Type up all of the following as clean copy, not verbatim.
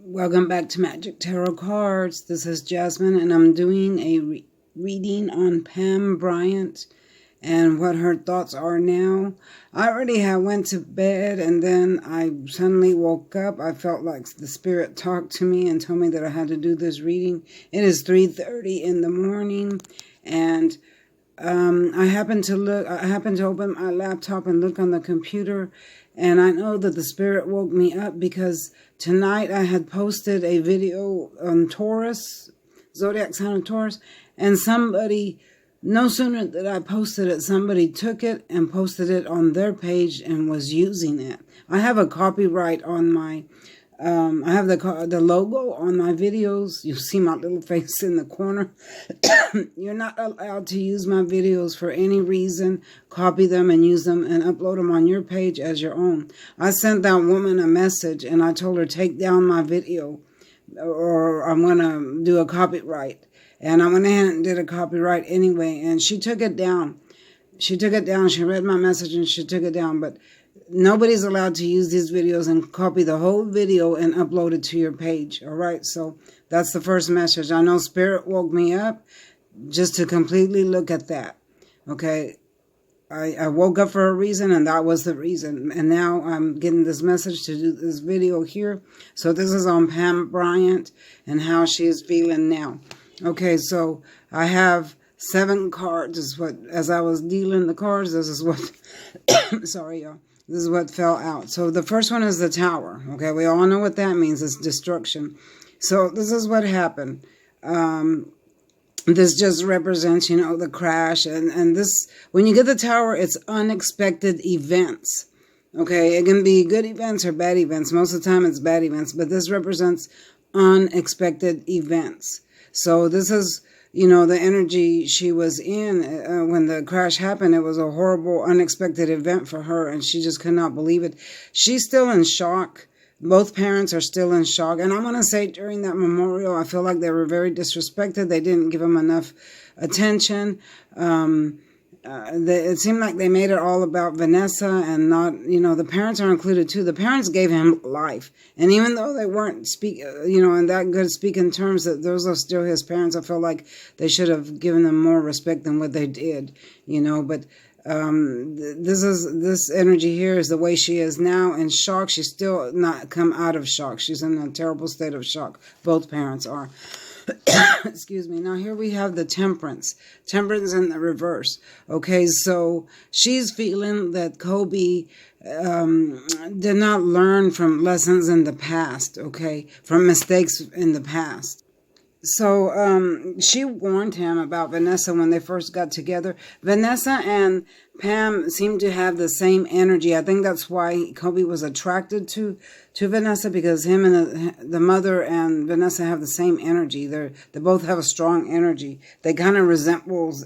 Welcome back to Magic Tarot Cards. This is Jasmine, and I'm doing a reading on Pam Bryant and what her thoughts are now. I already went to bed, and then I suddenly woke up. I felt like the spirit talked to me and told me that I had to do this reading. It is 3:30 in the morning, and I happened to open my laptop and look on the computer, and I know that the spirit woke me up because tonight I had posted a video on Taurus, zodiac sign of Taurus, and somebody, no sooner that I posted it, somebody took it and posted it on their page and was using it. I have a copyright on my I have the logo on my videos. You see my little face in the corner. You're not allowed to use my videos for any reason. Copy them and use them and upload them on your page as your own. I sent that woman a message and I told her, take down my video or I'm going to do a copyright. And I went ahead and did a copyright anyway. And she took it down. She read my message and she took it down. But nobody's allowed to use these videos and copy the whole video and upload it to your page. All right. So that's the first message. I know Spirit woke me up just to completely look at that. Okay. I woke up for a reason, and that was the reason. And now I'm getting this message to do this video here. So this is on Pam Bryant and how she is feeling now. Okay. So I have 7 cards. As I was dealing the cards, this is what, sorry, y'all. This is what fell out. So the first one is the Tower. Okay, we all know what that means. It's destruction. So this is what happened. This just represents, the crash. And this, when you get the Tower, it's unexpected events. Okay, it can be good events or bad events. Most of the time it's bad events. But this represents unexpected events. So this is, the energy she was in when the crash happened. It was a horrible, unexpected event for her, and she just could not believe it. She's still in shock. Both parents are still in shock. And I'm going to say during that memorial, I feel like they were very disrespected. They didn't give them enough attention. It seemed like they made it all about Vanessa and not, the parents are included too. The parents gave him life. And even though they weren't in that good speaking terms, that those are still his parents, I feel like they should have given them more respect than what they did, but this energy here is the way she is now in shock. She's still not come out of shock. She's in a terrible state of shock. Both parents are. Excuse me. Now here we have the Temperance. Temperance in the reverse. Okay, so she's feeling that Kobe did not learn from lessons in the past, okay, from mistakes in the past. So she warned him about Vanessa when they first got together. Vanessa and Pam seem to have the same energy. I think that's why Kobe was attracted to Vanessa, because him and the mother and Vanessa have the same energy. They both have a strong energy. They kind of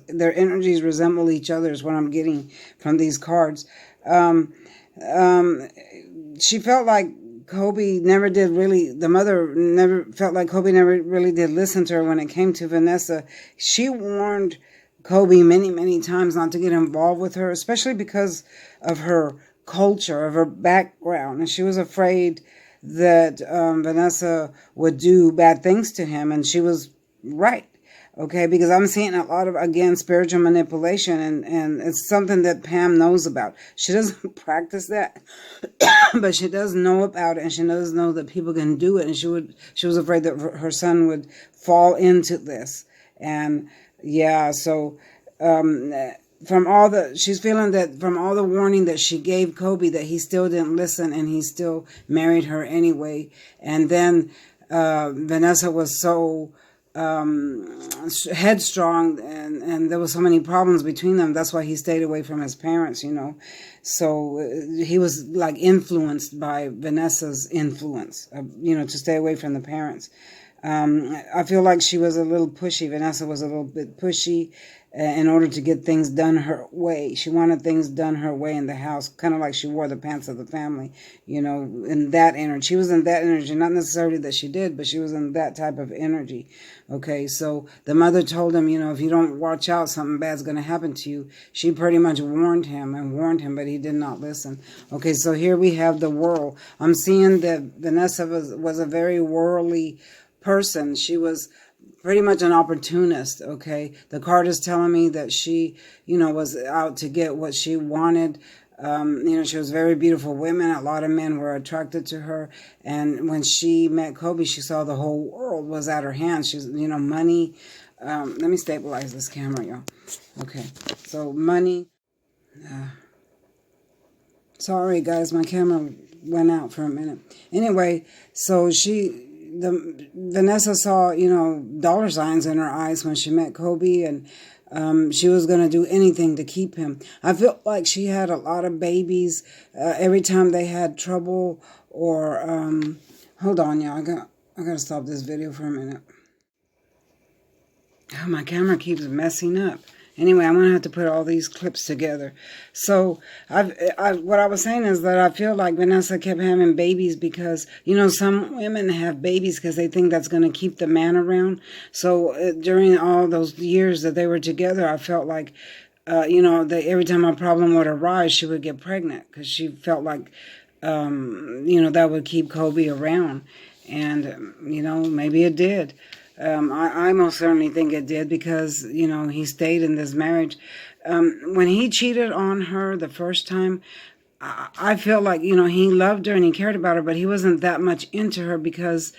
their energies resemble each other is what I'm getting from these cards. She felt like Kobe never did really, the mother never felt like Kobe never really did listen to her when it came to Vanessa. She warned Kobe many, many times not to get involved with her, especially because of her culture, of her background. And she was afraid that Vanessa would do bad things to him. And she was right. Okay, because I'm seeing a lot of, again, spiritual manipulation, and it's something that Pam knows about. She doesn't practice that, but she does know about it, and she does know that people can do it, and she was afraid that her son would fall into this. And yeah, so she's feeling that from all the warning that she gave Kobe, that he still didn't listen, and he still married her anyway. And then Vanessa was so headstrong, and there was so many problems between them. That's why he stayed away from his parents, So he was like influenced by Vanessa's influence, to stay away from the parents. I feel like she was a little pushy. Vanessa was a little bit pushy in order to get things done her way. She wanted things done her way in the house, kind of like she wore the pants of the family, in that energy. She was in that energy, not necessarily that she did, but she was in that type of energy. Okay, so the mother told him, if you don't watch out, something bad's going to happen to you. She pretty much warned him, but he did not listen. Okay, so here we have the world. I'm seeing that Vanessa was a very worldly person. She was pretty much an opportunist. Okay, the card is telling me that she was out to get what she wanted. She was very beautiful woman. A lot of men were attracted to her, and when she met Kobe, she saw the whole world was at her hands. She's money. Let me stabilize this camera, y'all. Okay, so money. Sorry guys, my camera went out for a minute. Anyway, so Vanessa saw, dollar signs in her eyes when she met Kobe, and she was going to do anything to keep him. I felt like she had a lot of babies every time they had trouble or, hold on, y'all. I got to stop this video for a minute. Oh, my camera keeps messing up. Anyway, I'm going to have to put all these clips together. So what I was saying is that I feel like Vanessa kept having babies because, some women have babies because they think that's going to keep the man around. So during all those years that they were together, I felt like, that every time a problem would arise, she would get pregnant because she felt like, that would keep Kobe around. And, maybe it did. I most certainly think it did because, he stayed in this marriage. When he cheated on her the first time, I felt like, he loved her and he cared about her, but he wasn't that much into her because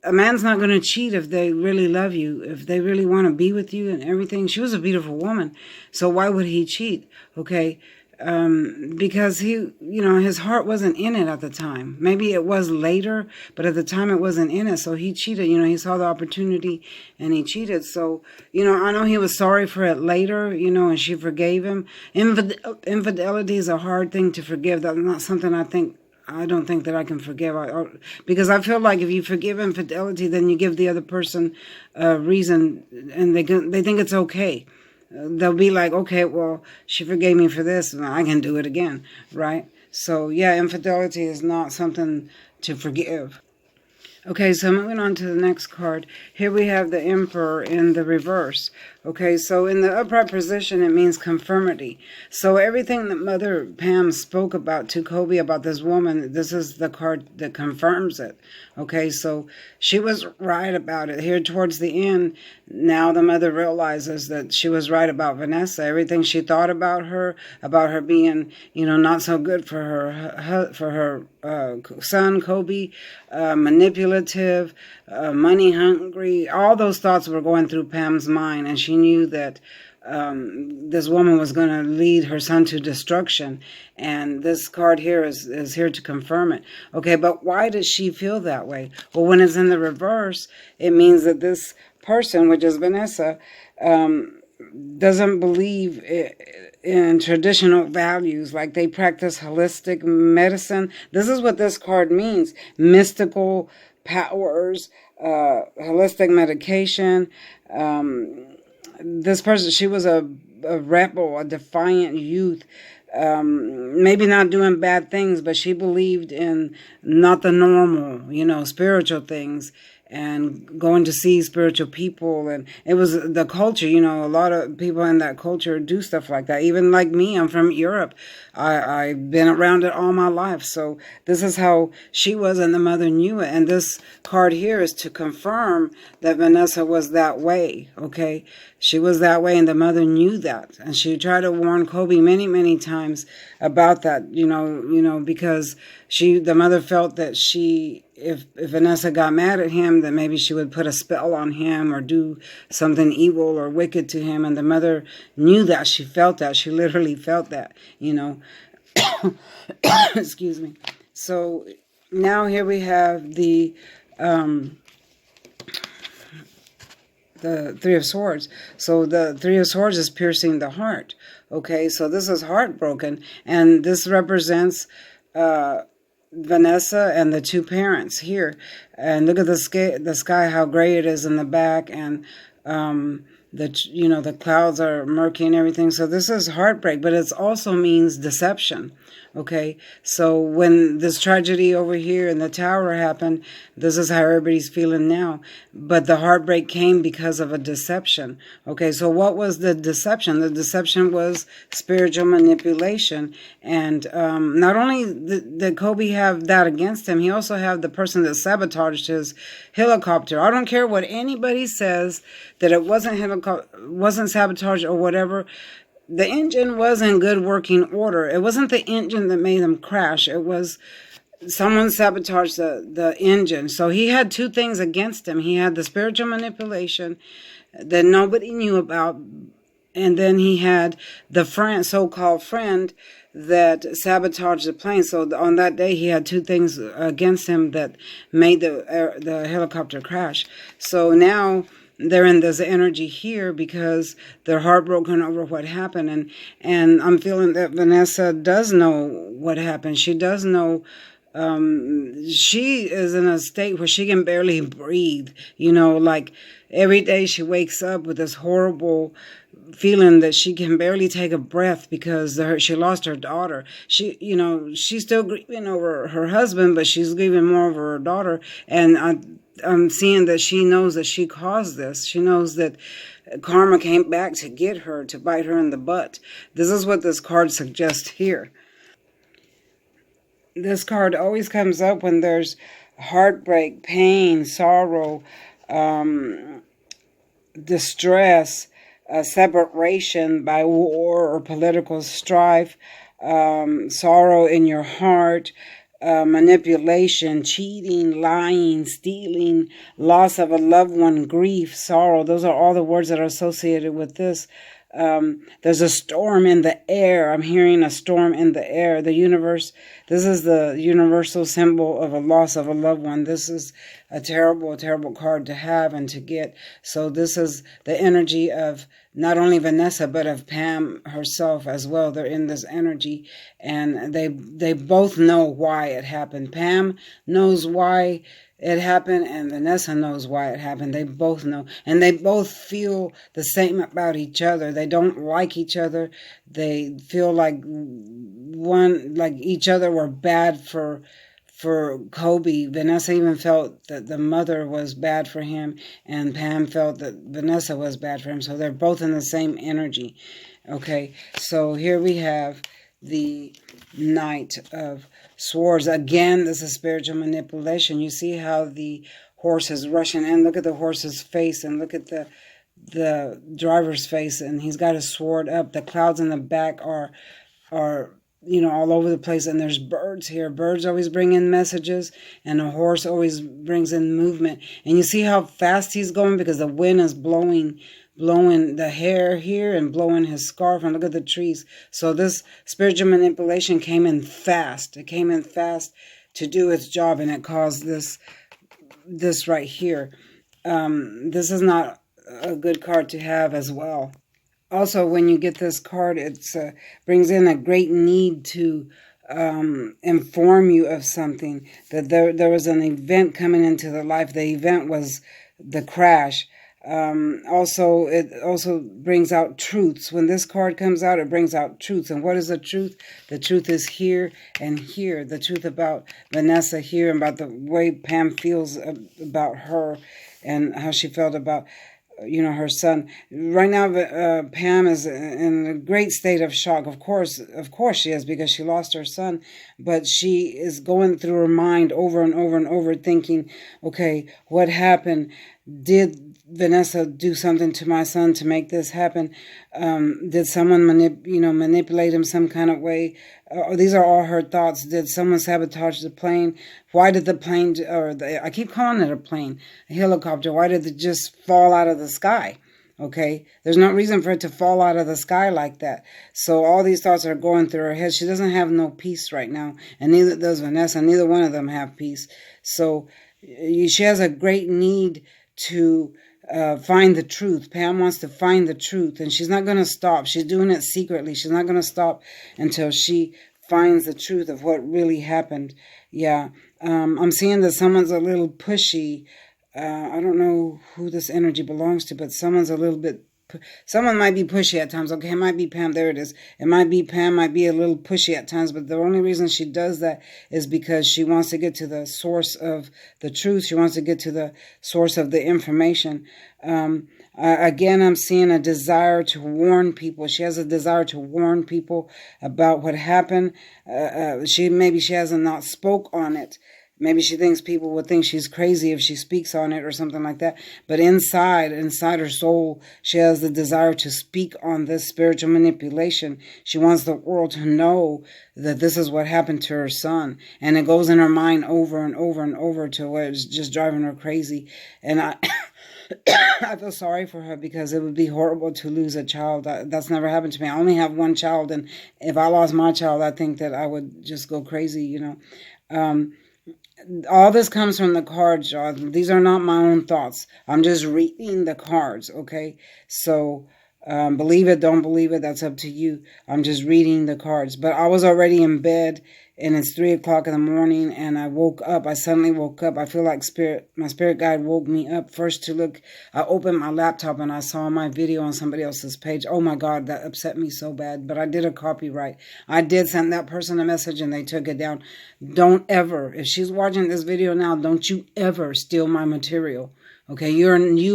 a man's not going to cheat if they really love you, if they really want to be with you and everything. She was a beautiful woman. So why would he cheat? Okay. Because his heart wasn't in it at the time. Maybe it was later, but at the time it wasn't in it. So he cheated, he saw the opportunity and he cheated. So, I know he was sorry for it later, and she forgave him. Infidelity is a hard thing to forgive. That's not something I don't think that I can forgive. Because I feel like if you forgive infidelity, then you give the other person a reason and they think it's okay. They'll be like, okay, well, she forgave me for this, and I can do it again, right? So, yeah, infidelity is not something to forgive. Okay, so moving on to the next card. Here we have the Emperor in the reverse. Okay, so in the upright position, it means conformity. So everything that Mother Pam spoke about to Kobe about this woman, this is the card that confirms it. Okay, so she was right about it. Here towards the end, now the mother realizes that she was right about Vanessa. Everything she thought about her being, not so good for her son, Kobe, manipulative, money hungry. All those thoughts were going through Pam's mind, and she knew that this woman was going to lead her son to destruction. And this card here is here to confirm it. Okay, but why does she feel that way? Well, when it's in the reverse, it means that this person, which is Vanessa, doesn't believe in traditional values, like they practice holistic medicine. This is what this card means: mystical powers, holistic medication. This person, she was a rebel, a defiant youth, maybe not doing bad things, but she believed in not the normal, spiritual things, and going to see spiritual people. And it was the culture, a lot of people in that culture do stuff like that. Even like me, I'm from Europe. I've been around it all my life. So this is how she was, and the mother knew it. And this card here is to confirm that Vanessa was that way, okay? She was that way, and the mother knew that. And she tried to warn Kobe many, many times about that, because the mother felt that if Vanessa got mad at him, then maybe she would put a spell on him or do something evil or wicked to him. And the mother knew that. She felt that. She literally felt that, Excuse me. So now here we have the Three of Swords. So the Three of Swords is piercing the heart. Okay, so this is heartbroken, and this represents Vanessa and the two parents here. And look at the sky, how gray it is in the back, and the clouds are murky and everything. So this is heartbreak, but it also means deception. Okay, so when this tragedy over here in the tower happened, this is how everybody's feeling now. But the heartbreak came because of a deception. Okay, so what was the deception? The deception was spiritual manipulation. And not only did Kobe have that against him, he also had the person that sabotaged his helicopter. I don't care what anybody says, that it wasn't sabotage or whatever. The engine was in good working order. It wasn't the engine that made them crash. It was someone sabotaged the engine. So he had two things against him. He had the spiritual manipulation that nobody knew about, and then he had the so-called friend that sabotaged the plane. So on that day, he had two things against him that made the helicopter crash. So now they're in this energy here because they're heartbroken over what happened. And I'm feeling that Vanessa does know what happened. She does know. She is in a state where she can barely breathe. Like every day she wakes up with this horrible feeling that she can barely take a breath because she lost her daughter. She's still grieving over her husband, but she's grieving more over her daughter. And I'm seeing that she knows that she caused this. She knows that karma came back to get her, to bite her in the butt. This is what this card suggests here. This card always comes up when there's heartbreak, pain, sorrow, distress, separation by war or political strife, sorrow in your heart, manipulation, cheating, lying, stealing, loss of a loved one, grief, sorrow. Those are all the words that are associated with this. There's a storm in the air. I'm hearing a storm in the air. The universe, this is the universal symbol of a loss of a loved one. This is a terrible, terrible card to have and to get. So this is the energy of not only Vanessa, but of Pam herself as well. They're in this energy, and they both know why it happened. Pam knows why it happened, and Vanessa knows why it happened. They both know, and they both feel the same about each other. They don't like each other. They feel like each other were bad for Kobe. Vanessa even felt that the mother was bad for him, and Pam felt that Vanessa was bad for him. So they're both in the same energy. Okay, so here we have the Knight of Swords. Again, this is spiritual manipulation. You see how the horse is rushing in. Look at the horse's face, and look at the driver's face, and he's got his sword up. The clouds in the back are all over the place, and there's birds here. Birds always bring in messages, and a horse always brings in movement. And you see how fast he's going because the wind is blowing the hair here and blowing his scarf, and look at the trees. So this spiritual manipulation came in fast. It came in fast to do its job, and it caused this right here. This is not a good card to have as well. Also, when you get this card, it brings in a great need to inform you of something, that there was an event coming into the life. The event was the crash. It also brings out truths. When this card comes out, it brings out truths. And what is the truth? The truth is here and here. The truth about Vanessa here, and about the way Pam feels about her, and how she felt about her son. Right now, Pam is in a great state of shock. Of course she is, because she lost her son. But she is going through her mind over and over and over, thinking, okay, what happened? Did Vanessa do something to my son to make this happen? Did someone manipulate him some kind of way? These are all her thoughts. Did someone sabotage the plane? Why did the plane, I keep calling it a plane, a helicopter, why did it just fall out of the sky? Okay, there's no reason for it to fall out of the sky like that. So all these thoughts are going through her head. She doesn't have no peace right now, and neither does Vanessa. Neither one of them have peace. So she has a great need to find the truth. Pam wants to find the truth, and she's not going to stop. She's doing it secretly. She's not going to stop until she finds the truth of what really happened. Yeah. I'm seeing that someone's a little pushy. I don't know who this energy belongs to, but someone's a little bit, someone might be pushy at times. Okay, it might be Pam. There it is. It might be Pam, might be a little pushy at times, but the only reason she does that is because she wants to get to the source of the truth. She wants to get to the source of the information. Again, I'm seeing a desire to warn people. She has a desire to warn people about what happened. Maybe she hasn't not spoke on it. Maybe she thinks people would think she's crazy if she speaks on it or something like that. But inside her soul, she has the desire to speak on this spiritual manipulation. She wants the world to know that this is what happened to her son. And it goes in her mind over and over and over to where it's just driving her crazy. And I feel sorry for her because it would be horrible to lose a child. That's never happened to me. I only have one child. And if I lost my child, I think that I would just go crazy, All this comes from the cards, y'all. These are not my own thoughts. I'm just reading the cards, okay? So, believe it, don't believe it, that's up to you. I'm just reading the cards. But I was already in bed, and it's 3 o'clock in the morning, and I woke up. I suddenly woke up. I feel like my spirit guide woke me up first to look. I opened my laptop, and I saw my video on somebody else's page. Oh, my God, that upset me so bad. But I did a copyright. I did send that person a message, and they took it down. Don't ever, if she's watching this video now, don't you ever steal my material. Okay, you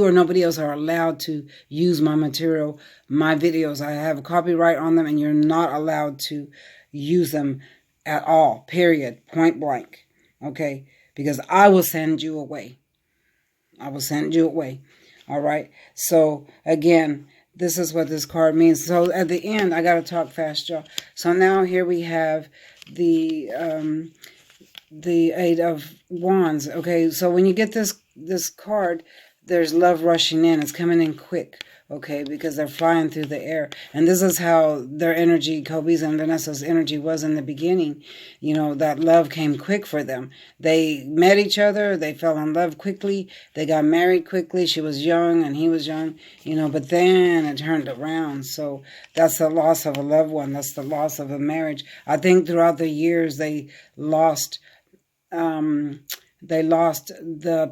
or nobody else are allowed to use my material, my videos. I have a copyright on them, and you're not allowed to use them at all, period, point blank, okay? Because I will send you away. I will send you away, all right? So, again, this is what this card means. So, at the end, I got to talk fast, y'all. So, now here we have the Eight of Wands, okay? So, when you get this card, there's love rushing in. It's coming in quick. Okay, because they're flying through the air. And this is how their energy, Kobe's and Vanessa's energy was in the beginning. That love came quick for them. They met each other. They fell in love quickly. They got married quickly. She was young and he was young, but then it turned around. So that's the loss of a loved one. That's the loss of a marriage. I think throughout the years they lost the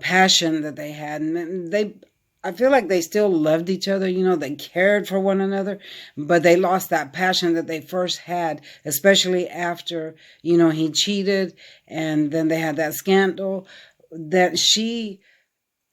passion that they had. And I feel like they still loved each other, they cared for one another, but they lost that passion that they first had, especially after, he cheated, and then they had that scandal, that she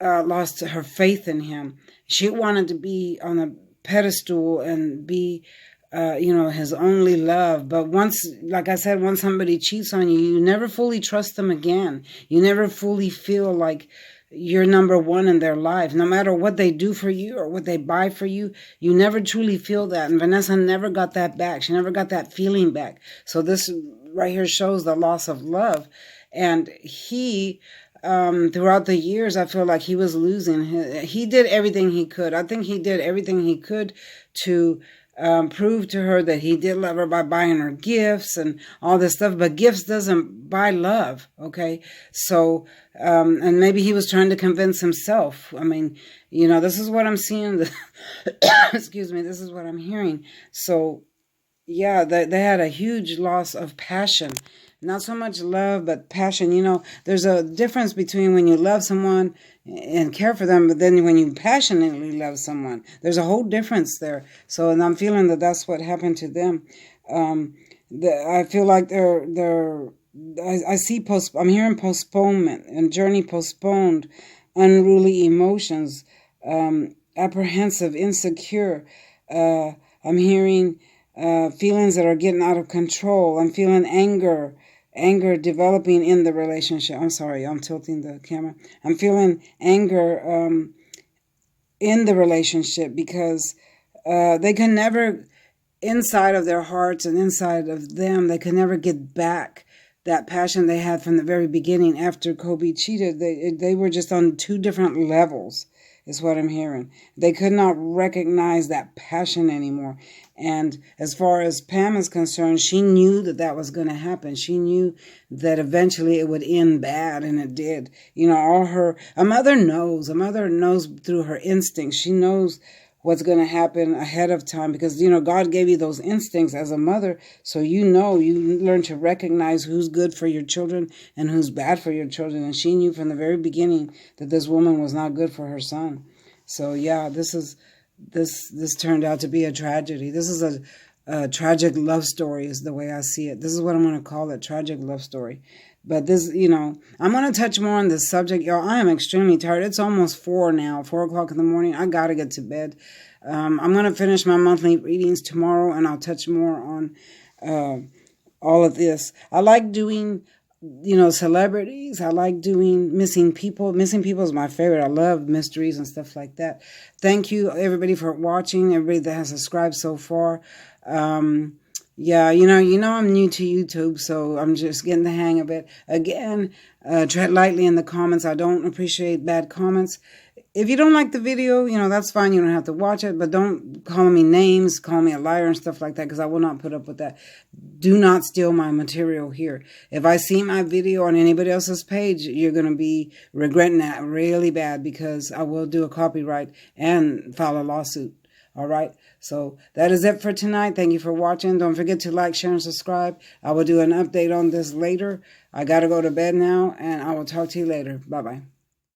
lost her faith in him. She wanted to be on a pedestal and be his only love. But once, like I said, once somebody cheats on you, you never fully trust them again. You never fully feel like you're number one in their life. No matter what they do for you or what they buy for you, you never truly feel that. And Vanessa never got that back. She never got that feeling back. So this right here shows the loss of love. And he, throughout the years, I feel like he was losing. He did everything he could. I think he did everything he could to prove to her that he did love her by buying her gifts and all this stuff. But gifts doesn't buy love, okay? So, and maybe he was trying to convince himself. I mean, this is what I'm seeing. Excuse me, this is what I'm hearing. So, yeah, they had a huge loss of passion. Not so much love, but passion. There's a difference between when you love someone and care for them, but then when you passionately love someone, there's a whole difference there. So, and I'm feeling that that's what happened to them. I feel like I'm hearing postponement and journey postponed, unruly emotions, apprehensive, insecure. I'm hearing feelings that are getting out of control. I'm feeling anger developing in the relationship. I'm sorry, I'm tilting the camera. I'm feeling anger in the relationship because they can never, inside of their hearts and inside of them, they can never get back that passion they had from the very beginning. After Kobe cheated, they were just on two different levels, is what I'm hearing. They could not recognize that passion anymore. And as far as Pam is concerned, she knew that was going to happen. She knew that eventually it would end bad, and it did. A mother knows. A mother knows through her instincts. She knows what's going to happen ahead of time, because, God gave you those instincts as a mother. So, you learn to recognize who's good for your children and who's bad for your children. And she knew from the very beginning that this woman was not good for her son. So, yeah, this turned out to be a tragedy. This is a tragic love story is the way I see it. This is what I'm going to call it, tragic love story. But this, I'm going to touch more on this subject. Y'all, I am extremely tired. It's almost 4 now, 4 o'clock in the morning. I got to get to bed. I'm going to finish my monthly readings tomorrow, and I'll touch more on all of this. I like doing, celebrities. I like doing missing people. Missing people is my favorite. I love mysteries and stuff like that. Thank you, everybody, for watching, everybody that has subscribed so far. Yeah, I'm new to YouTube, so I'm just getting the hang of it. Again, tread lightly in the comments. I don't appreciate bad comments. If you don't like the video, that's fine. You don't have to watch it, but don't call me names, call me a liar and stuff like that, because I will not put up with that. Do not steal my material here. If I see my video on anybody else's page, you're going to be regretting that really bad, because I will do a copyright and file a lawsuit. All right. So that is it for tonight. Thank you for watching. Don't forget to like, share, and subscribe. I will do an update on this later. I got to go to bed now, and I will talk to you later. Bye-bye.